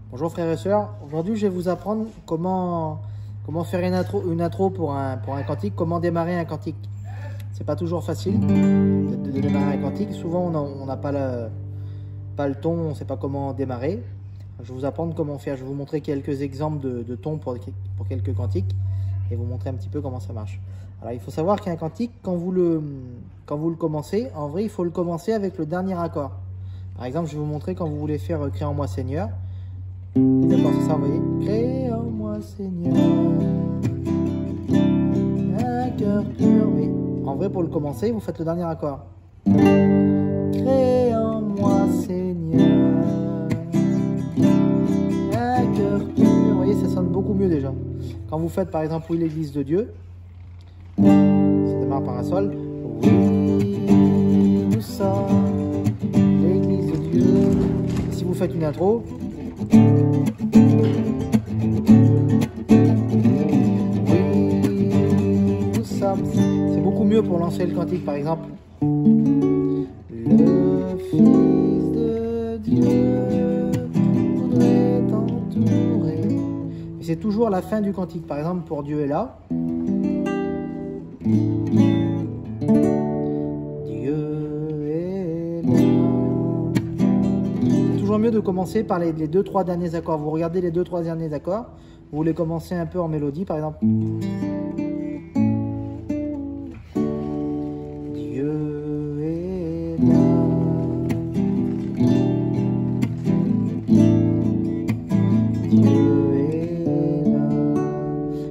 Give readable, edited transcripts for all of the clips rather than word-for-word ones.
Bonjour frères et sœurs, aujourd'hui je vais vous apprendre comment faire une intro pour un cantique, comment démarrer un cantique. C'est pas toujours facile de démarrer un cantique, souvent on n'a pas le ton, on ne sait pas comment démarrer. Je vais vous apprendre comment faire, je vais vous montrer quelques exemples de tons pour quelques cantiques et vous montrer un petit peu comment ça marche. Alors il faut savoir qu'un cantique, quand vous le commencez, en vrai il faut le commencer avec le dernier accord. Par exemple, je vais vous montrer quand vous voulez faire Crée en moi Seigneur. D'accord, c'est ça, vous voyez. Crée en moi Seigneur un cœur pur. Oui. En vrai, pour le commencer, vous faites le dernier accord. Crée en moi Seigneur un cœur pur. Vous voyez, ça sonne beaucoup mieux déjà. Quand vous faites par exemple Oui l'Église de Dieu, ça démarre par un sol. Oui, nous sommes l'Église de Dieu. Et si vous faites une intro, c'est beaucoup mieux pour lancer le cantique, par exemple. Le Fils de Dieu voudrait t'entourer. C'est toujours la fin du cantique. Par exemple, pour Dieu est là. Dieu est là. C'est toujours mieux de commencer par les 2-3 derniers accords. Vous regardez les 2-3 derniers accords. Vous les commencez un peu en mélodie, par exemple.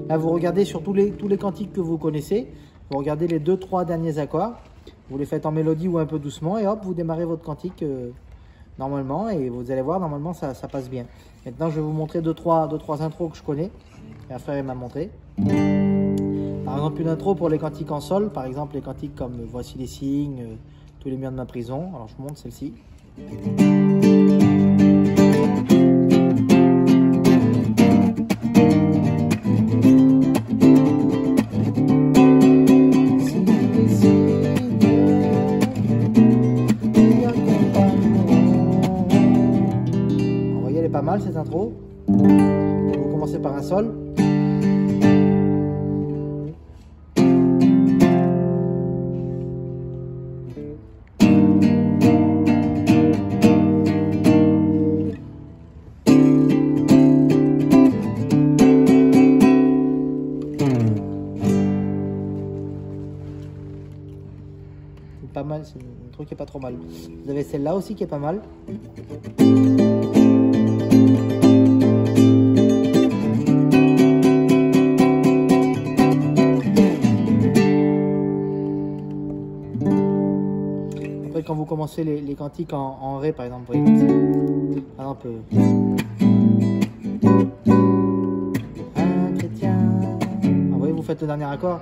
Là, vous regardez sur tous les cantiques que vous connaissez, vous regardez les 2-3 derniers accords, vous les faites en mélodie ou un peu doucement et hop, vous démarrez votre cantique normalement et vous allez voir, normalement ça passe bien. Maintenant, je vais vous montrer 2-3 intros que je connais, un frère m'a montré. Par exemple, une intro pour les cantiques en sol, par exemple les cantiques comme Voici les signes, Tous les murs de ma prison. Alors je vous montre celle-ci. Pas mal cette intro. Vous commencez par un sol. C'est pas mal, c'est une intro qui est pas trop mal. Vous avez celle-là aussi qui est pas mal. Quand vous commencez les cantiques en ré, par exemple, vous voyez, par exemple, un chrétien. Vous voyez, vous faites le dernier accord.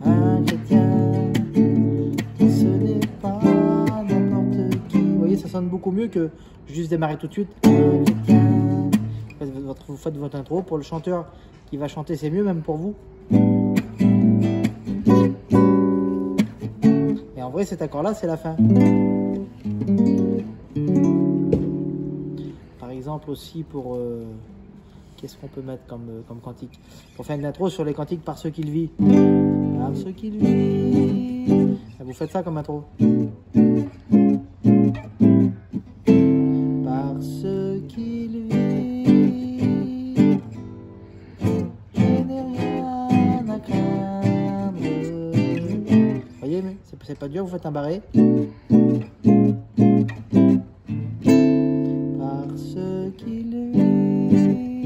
Un chrétien, ce n'est pas n'importe qui. Vous voyez, ça sonne beaucoup mieux que juste démarrer tout de suite. Un chrétien. Vous faites votre intro. Pour le chanteur qui va chanter, c'est mieux, même pour vous. En vrai, cet accord-là, c'est la fin. Par exemple, aussi pour... qu'est-ce qu'on peut mettre comme cantique? Pour faire une intro sur les cantiques Parce qu'il vit. Parce qu'il vit. Vous faites ça comme intro. Parce qu'il vit. Je n'ai rien à craindre. Vous voyez, mais c'est pas dur, vous faites un barré. Parce qu'il vit,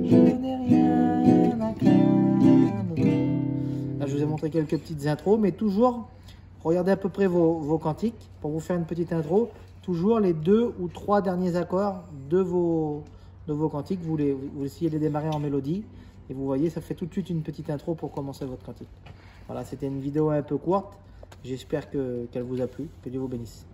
je n'ai rien à craindre. Là, je vous ai montré quelques petites intros, mais toujours, regardez à peu près vos cantiques pour vous faire une petite intro. Toujours les 2 ou 3 derniers accords de vos cantiques, vous essayez de les démarrer en mélodie. Et vous voyez, ça fait tout de suite une petite intro pour commencer votre cantique. Voilà, c'était une vidéo un peu courte. J'espère qu'elle vous a plu. Que Dieu vous bénisse.